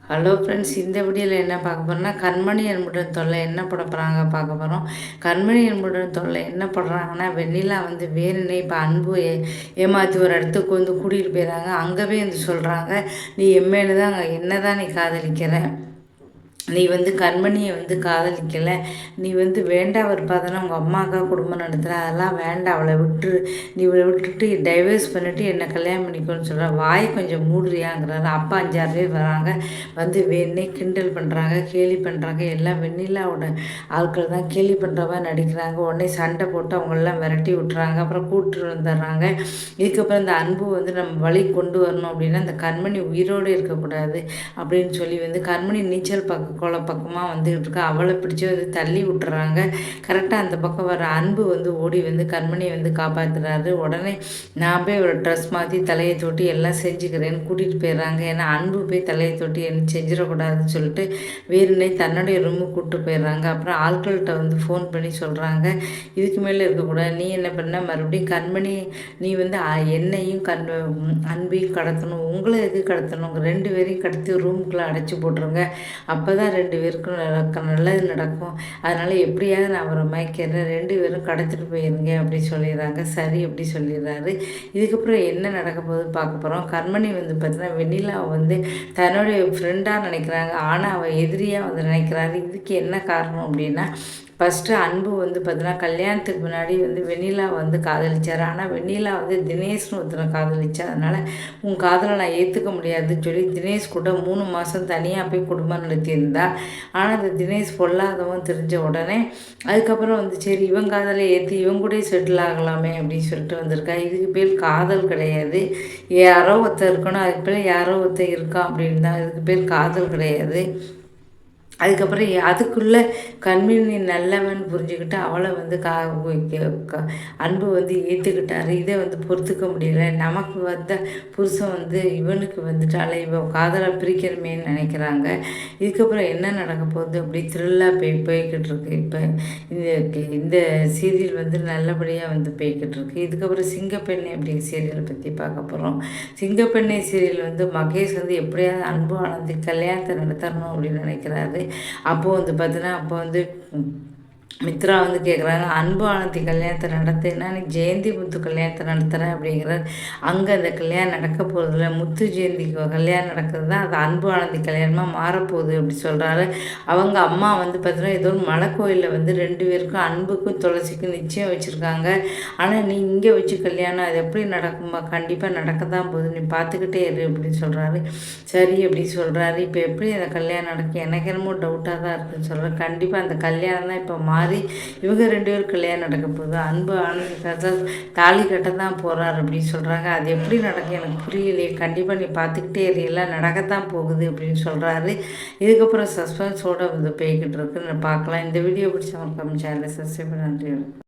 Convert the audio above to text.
Hello friends, இந்த வீடியோவில் என்ன பார்க்க போகிறோம்னா கண்மணி என்புடன் தொல்லை என்ன போட போகிறாங்க பார்க்க போகிறோம். கண்மணி என்புடன் தொல்லை என்ன போடுறாங்கன்னா, வெண்ணிலா வந்து வேணுனே இப்போ அன்பு ஏமாற்றி ஒரு இடத்துக்கு வந்து கூட்டிகிட்டு போயிடறாங்க. அங்கேவே வந்து சொல்கிறாங்க, நீ எம்மேலு தான் என்ன தான் நீ காதலிக்கிற, நீ வந்து கண்மணியை வந்து காதலிக்கலை, நீ வந்து வேண்டாம் வெறுப்பாதானே உங்கள் அம்மாக்கா குடும்பம் நடத்துகிற, அதெல்லாம் வேண்டாம், அவளை விட்டு நீ இவளை விட்டுட்டு டைவர்ஸ் பண்ணிவிட்டு என்னை கல்யாணம் பண்ணிக்கோன்னு சொல்கிற, வாய் கொஞ்சம் மூடுறியாங்கிறாரு. அப்பா 5-6 பேர் வராங்க, வந்து வேணே கிண்டல் பண்ணுறாங்க, கேலி பண்ணுறாங்க. எல்லாம் வெண்ணிலாவோட ஆட்கள் தான் கேலி பண்ணுறவா நடிக்கிறாங்க. உடனே சண்டை போட்டு அவங்களெல்லாம் விரட்டி விட்டுறாங்க. அப்புறம் கூப்பிட்டு வந்துடுறாங்க. இதுக்கப்புறம் இந்த அன்பு வந்து நம்ம வழி கொண்டு வரணும் அப்படின்னா இந்த கண்மணி உயிரோடு இருக்கக்கூடாது அப்படின்னு சொல்லி வந்து கண்மணி நீச்சல் பக்கமாக வந்துக்கிட்டு இருக்கா. அவளை பிடிச்சி வந்து தள்ளி விட்டுறாங்க. கரெக்டாக அந்த பக்கம் வர அன்பு வந்து ஓடி வந்து கண்மணியை வந்து காப்பாற்றுறாரு. உடனே நான் போய் ஒரு ட்ரெஸ் மாற்றி தலையை தொட்டி எல்லாம் செஞ்சுக்கிறேன்னு கூட்டிகிட்டு போயிடுறாங்க. ஏன்னா அன்பு போய் தலையை தொட்டி என்ன செஞ்சிடக்கூடாதுன்னு சொல்லிட்டு வேறுனே தன்னுடைய ரூமுக்கு கூப்பிட்டு போயிடுறாங்க. அப்புறம் ஆட்கள்கிட்ட வந்து ஃபோன் பண்ணி சொல்கிறாங்க, இதுக்கு மேலே இருக்கக்கூடாது, நீ என்ன பண்ண மறுபடியும் கண்மணி நீ வந்து என்னையும் அன்பையும் கடத்தணும், உங்களை எது கடத்தணும், 2 பேரையும் கடத்தி ரூமுக்குள்ளே அடைச்சி போட்டுருங்க, அப்போ தான் 2 பேருக்கும் நல்லது நடக்கும், அதனால் எப்படியாவது நான் அவரை மயக்கிறேன், 2 பேரும் கடத்திட்டு போயிருங்க அப்படி சொல்லிடுறாங்க. சரி அப்படி சொல்லிடுறாரு. இதுக்கப்புறம் என்ன நடக்க போகுதுன்னு பார்க்க போகிறோம். கண்மணி வந்து பார்த்தீங்கன்னா வெண்ணிலாவை வந்து தன்னுடைய ஃப்ரெண்டாக நினைக்கிறாங்க, ஆனால் அவள் எதிரியாக வந்து நினைக்கிறாரு. இதுக்கு என்ன காரணம் அப்படின்னா, ஃபஸ்ட்டு அன்பு வந்து பார்த்தீங்கன்னா கல்யாணத்துக்கு முன்னாடி வந்து வெண்ணிலா வந்து காதலிச்சார். ஆனால் வெண்ணிலா வந்து தினேஷ்னு ஒருத்தனை காதலிச்சா, அதனால் உன் காதலை நான் ஏற்றுக்க முடியாதுன்னு சொல்லி தினேஷ் கூட 3 மாதம் தனியாக போய் குடும்பம் நடத்தியிருந்தா. ஆனால் அந்த தினேஷ் பொல்லாதவன் தெரிஞ்ச உடனே அதுக்கப்புறம் வந்து சரி இவன் காதலை ஏற்றி இவன் கூட செட்டில் ஆகலாமே அப்படின்னு சொல்லிட்டு வந்திருக்கா. இதுக்கு பேர் காதல் கிடையாது. யாரோ ஒருத்தர் இருக்கணும், அதுக்கு பேர் யாரோ ஒருத்தர் இருக்கான் அப்படின்னு தான். இதுக்கு பேர் காதல் கிடையாது. அதுக்கப்புறம் அதுக்குள்ளே கண்மணி நல்லவன் புரிஞ்சுக்கிட்டு அவளை வந்து அன்பு வந்து ஏற்றுக்கிட்டாரு. இதை வந்து பொறுத்துக்க முடியல, நமக்கு வந்த புருஷன் வந்து இவனுக்கு வந்துட்டாலே இவன் காதலை பிரிக்கணுமேன்னு நினைக்கிறாங்க. இதுக்கப்புறம் என்ன நடக்க போகுது அப்படி த்ரில்லாக போய்கிட்டு இருக்கு. இப்போ இந்த சீரியல் வந்து நல்லபடியாக வந்து போய்கிட்டு இருக்கு. இதுக்கப்புறம் சிங்கப்பெண்ணை அப்படிங்கிற சீரியலை பற்றி பார்க்க போகிறோம். சிங்கப்பெண்ணை சீரியல் வந்து மகேஷ் வந்து எப்படியாவது அன்பு ஆனந்தி கல்யாணத்தை நடத்தணும் அப்படின்னு நினைக்கிறாரு. அப்போது வந்து பார்த்தீங்கன்னா அப்போ வந்து மித்ரா வந்து கேட்குறாங்க, அன்பு ஆனந்தி கல்யாணத்தை நடத்துனா நீ ஜெயந்தி முத்து கல்யாணத்தை நடத்துகிறேன் அப்படிங்கிறார். அங்கே அந்த கல்யாணம் நடக்க போகிறதில்ல, முத்து ஜெயந்தி கல்யாணம் நடக்கிறது தான் அது அன்பு ஆனந்தி கல்யாணமாக மாறப்போகுது அப்படி சொல்கிறாரு. அவங்க அம்மா வந்து பார்த்தீங்கன்னா ஏதோ ஒரு மலை கோயிலில் வந்து 2 பேருக்கும் அன்புக்கும் துளசிக்கும் நிச்சயம் வச்சுருக்காங்க. ஆனால் நீ இங்கே வச்சு கல்யாணம் அது எப்படி நடக்குமா, கண்டிப்பாக நடக்க தான் போகுது, நீ பார்த்துக்கிட்டே இரு அப்படின்னு சொல்கிறாரு. சரி அப்படி சொல்கிறாரு. இப்போ எப்படி அந்த கல்யாணம் நடக்கும், எனக்கு என்னமோ டவுட்டாக தான் இருக்குதுன்னு சொல்கிறேன். கண்டிப்பாக அந்த கல்யாணம் தான் இப்போ மாறி இவங்க 2 பேரும் கல்யாணம் நடக்க போகுது. அன்பு ஆனந்தி தாலி கட்ட தான் போகிறார் அப்படின்னு சொல்கிறாங்க. அது எப்படி நடக்கும் எனக்கு புரியலையே, கண்டிப்பாக நீ பார்த்துக்கிட்டே எல்லாம் நடக்கத்தான் போகுது அப்படின்னு சொல்கிறாரு. இதுக்கப்புறம் சஸ்பென்ஸோடு வந்து போய்கிட்டு இருக்குன்னு பார்க்கலாம். இந்த வீடியோ பிடிச்சவங்க சேனலை சப்ஸ்கிரைப் பண்ணி நன்றி.